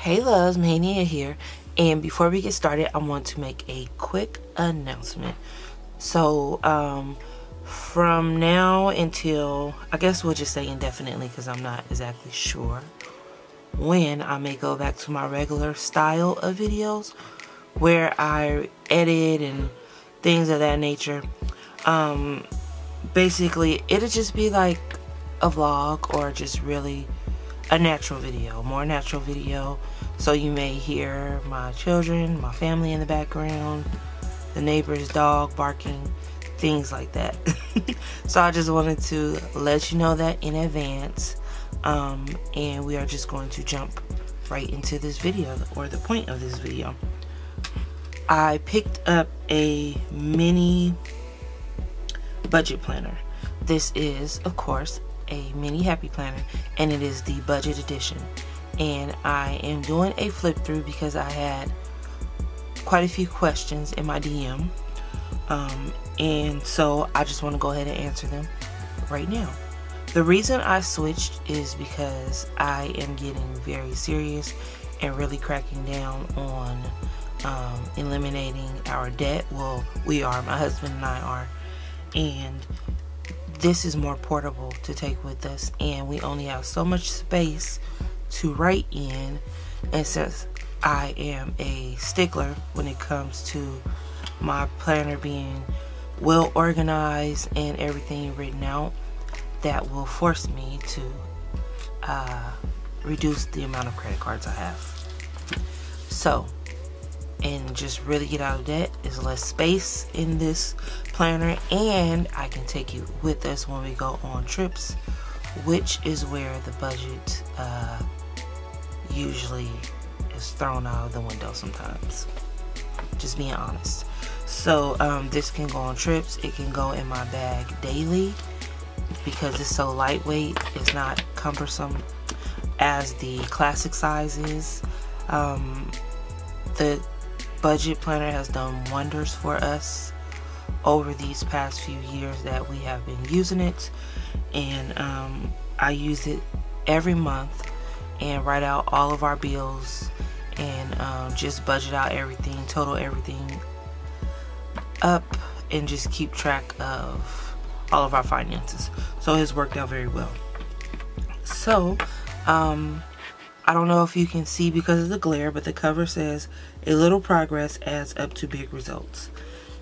Hey loves, Mania here, and before we get started I want to make a quick announcement. So from now until, I guess we'll just say indefinitely because I'm not exactly sure when, I may go back to my regular style of videos where I edit and things of that nature. Basically it'll just be like a vlog or just really a natural video, more natural video. So you may hear my children, my family in the background, the neighbor's dog barking, things like that. So I just wanted to let you know that in advance. And we are just going to jump right into this video, or the point of this video. I picked up a mini budget planner. This is, of course, a mini happy planner, and it is the budget edition. And I am doing a flip through because I had quite a few questions in my DM, and so I just want to go ahead and answer them right now. The reason I switched is because I am getting very serious and really cracking down on eliminating our debt. Well, we are, my husband and I are, and this is more portable to take with us, and we only have so much space to write in. And since I am a stickler when it comes to my planner being well organized and everything written out, that will force me to reduce the amount of credit cards I have. So, and just really get out of debt, is less space in this planner, and I can take it with us when we go on trips, which is where the budget usually is thrown out of the window sometimes, just being honest. So this can go on trips, it can go in my bag daily because it's so lightweight, it's not cumbersome as the classic size is. The budget planner has done wonders for us over these past few years that we have been using it, and I use it every month and write out all of our bills and just budget out everything, total everything up, and just keep track of all of our finances. So it's worked out very well. So I don't know if you can see because of the glare, but the cover says a little progress adds up to big results.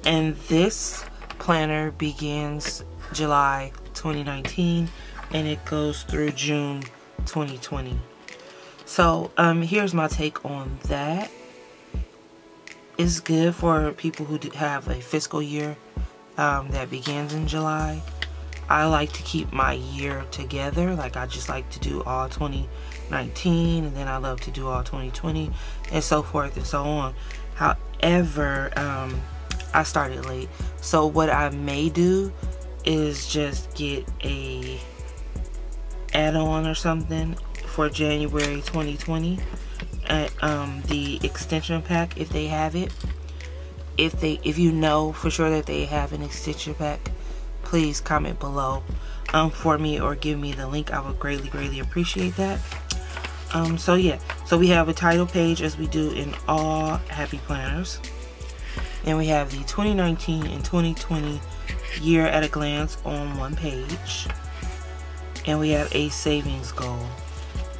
And this planner begins July 2019 and it goes through June 2020. So here's my take on that. It's good for people who have a fiscal year that begins in July. I like to keep my year together. Like, I just like to do all 2019, and then I love to do all 2020, and so forth and so on. However, I started late, so what I may do is just get a add-on or something for January 2020, the extension pack, if they have it. If you know for sure that they have an extension pack, please comment below for me or give me the link. I would greatly appreciate that. So yeah, so we have a title page as we do in all happy planners, and we have the 2019 and 2020 year at a glance on one page, and we have a savings goal,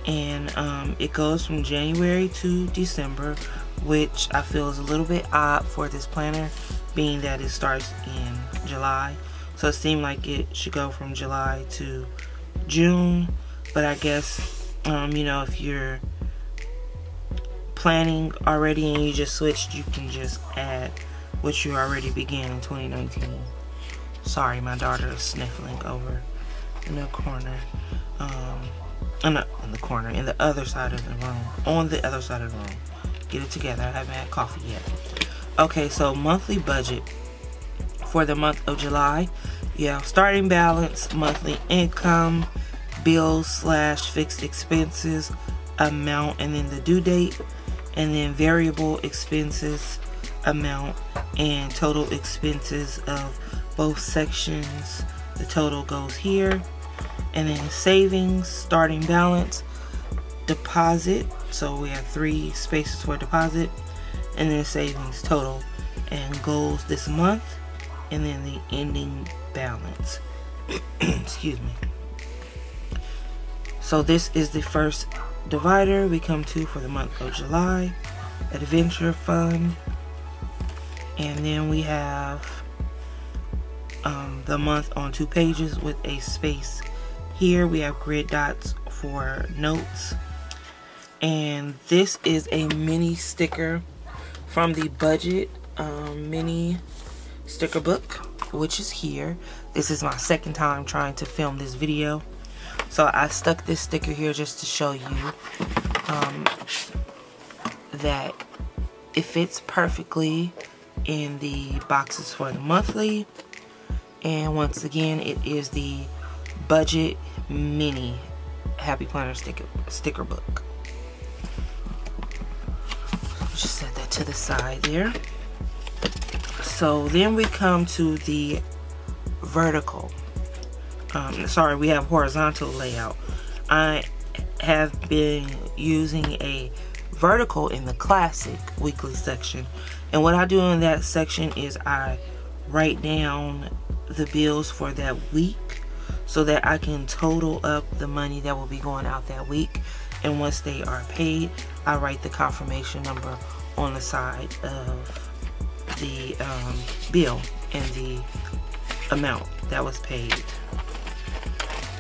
and it goes from January to December, which I feel is a little bit odd for this planner, being that it starts in July. So it seemed like it should go from July to June, but I guess you know, if you're planning already and you just switched, you can just add what you already began in 2019. Sorry, my daughter is sniffling over in the corner. Not in the corner, in the other side of the room. On the other side of the room. Get it together. I haven't had coffee yet. Okay, so monthly budget for the month of July. You have starting balance, monthly income, bills / fixed expenses, amount, and then the due date, and then variable expenses, amount, and total expenses of both sections. The total goes here. And then savings, starting balance, deposit. So we have 3 spaces for deposit, and then savings total and goals this month, and then the ending balance. Excuse me. So this is the first divider we come to for the month of July. Adventure fund. And then we have the month on 2 pages with a space here. We have grid dots for notes. And this is a mini sticker from the budget mini sticker book, which is here. This is my second time trying to film this video, so I stuck this sticker here just to show you that it fits perfectly in the boxes for the monthly. And once again, it is the budget mini Happy Planner sticker book. Just set that to the side there. So then we come to the vertical. Sorry, we have horizontal layout. I have been using a vertical in the classic weekly section, and what I do in that section is I write down the bills for that week so that I can total up the money that will be going out that week, and once they are paid, I write the confirmation number on the side of the bill and the amount that was paid.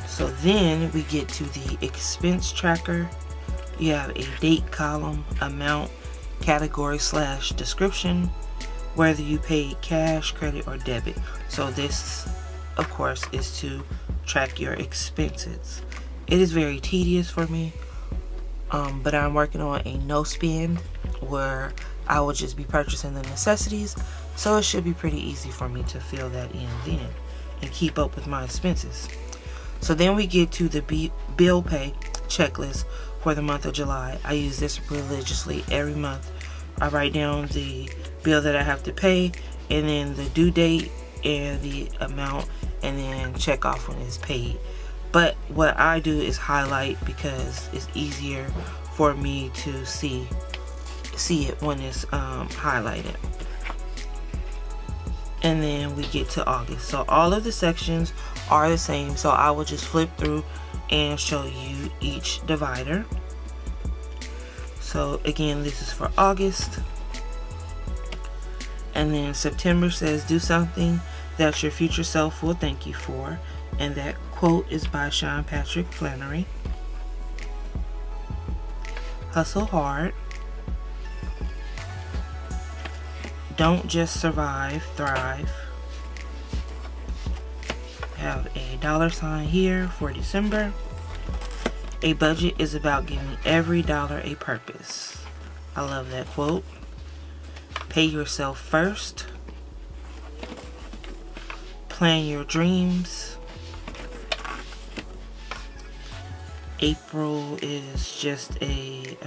So then we get to the expense tracker. You have a date column, amount, category / description, whether you paid cash, credit, or debit. So this, of course, is to track your expenses. It is very tedious for me, but I'm working on a no spend where I will just be purchasing the necessities, so it should be pretty easy for me to fill that in then and keep up with my expenses. So then we get to the bill pay checklist for the month of July. I use this religiously every month. I write down the bill that I have to pay, and then the due date and the amount, and then check off when it's paid. But what I do is highlight because it's easier for me to see it when it's highlighted. And then we get to August. So all of the sections are the same, so I will just flip through and show you each divider. So again, this is for August. And then September says, do something that your future self will thank you for. And that quote is by Sean Patrick Flannery. Hustle hard. Don't just survive, thrive. Have a $sign here for December. A budget is about giving every dollar a purpose. I love that quote. Pay yourself first. Plan your dreams. April is just a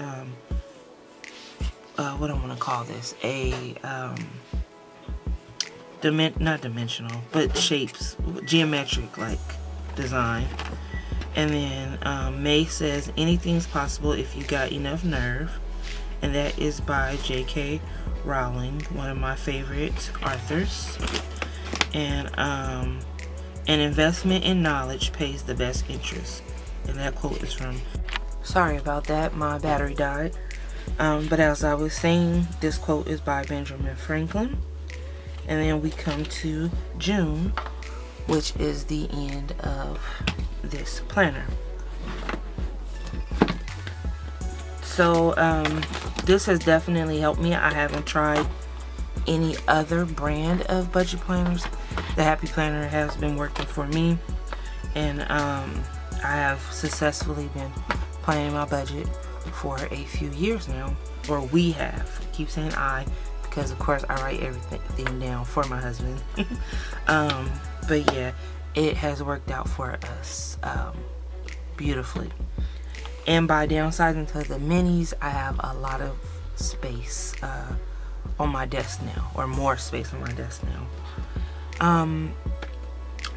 what I want to call this, a not dimensional, but shapes, geometric like design. And then May says anything's possible if you got enough nerve, and that is by J.K. Rowling, one of my favorite authors. And an investment in knowledge pays the best interest, and that quote is from, sorry about that, my battery died. But as I was saying, this quote is by Benjamin Franklin. And then we come to June, which is the end of this planner. So this has definitely helped me. I haven't tried any other brand of budget planners. The Happy Planner has been working for me, and I have successfully been planning my budget for a few years now, or we have. I keep saying I, because of course I write everything down for my husband. But yeah, it has worked out for us beautifully. And by downsizing to the minis, I have a lot of space on my desk now, or more space on my desk now.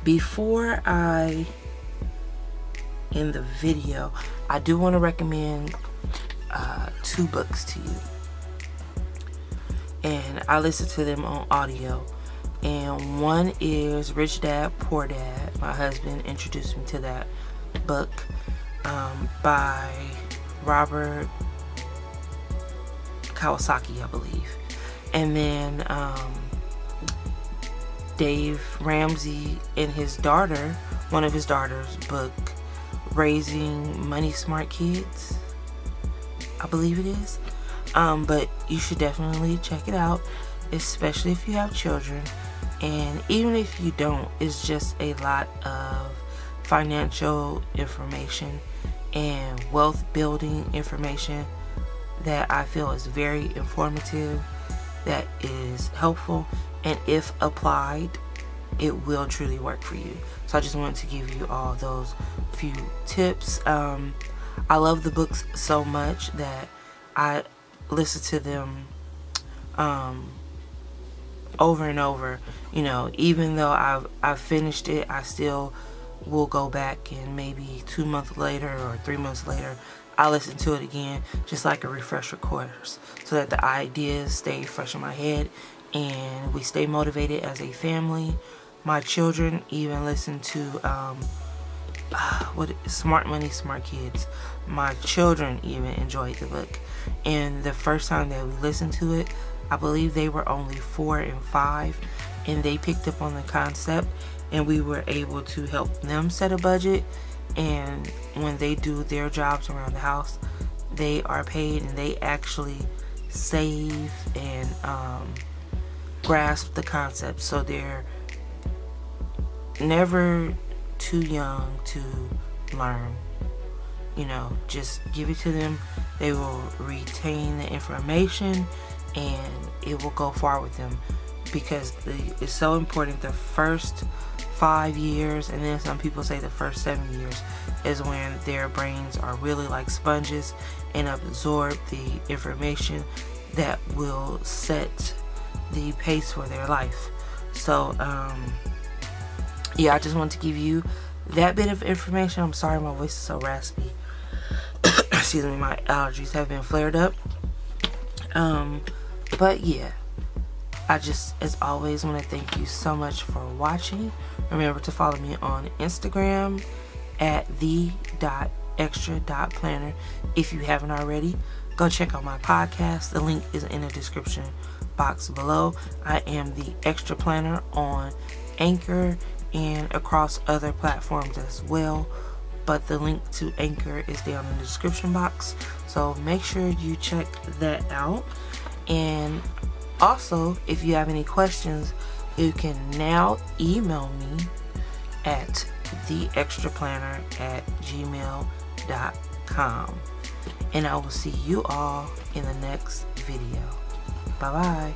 Before I end the video, I do want to recommend 2 books to you, and I listen to them on audio. And one is Rich Dad Poor Dad. My husband introduced me to that book by Robert Kiyosaki, I believe. And then Dave Ramsey and his daughter, one of his daughters' book, Raising Money Smart Kids, I believe it is. But you should definitely check it out, especially if you have children. And even if you don't, it's just a lot of financial information and wealth building information that I feel is very informative, that is helpful, and if applied, it will truly work for you. So I just wanted to give you all those few tips. I love the books so much that I listen to them over and over. You know, even though I've finished it, I still will go back, and maybe 2 months later or 3 months later, I listen to it again, just like a refresher course, so that the ideas stay fresh in my head and we stay motivated as a family. My children even listen to Smart Money Smart Kids. My children even enjoyed the book, and the first time that we listened to it, I believe they were only 4 and 5, and they picked up on the concept, and we were able to help them set a budget. And when they do their jobs around the house, they are paid, and they actually save and grasp the concept. So they're never too young to learn. You know, just give it to them. They will retain the information, and it will go far with them, because it's so important. The first 5 years, and then some people say the first 7 years, is when their brains are really like sponges and absorb the information that will set the pace for their life. So yeah, I just wanted to give you that bit of information. I'm sorry my voice is so raspy. Excuse me, my allergies have been flared up. But yeah, I just, as always, want to thank you so much for watching. Remember to follow me on Instagram at the.extra.planner. If you haven't already, go check out my podcast. The link is in the description box below. I am the Extra Planner on Anchor and across other platforms as well, but the link to Anchor is down in the description box, so make sure you check that out. And also, if you have any questions, you can now email me at theextraplanner@gmail.com. And I will see you all in the next video. Bye bye.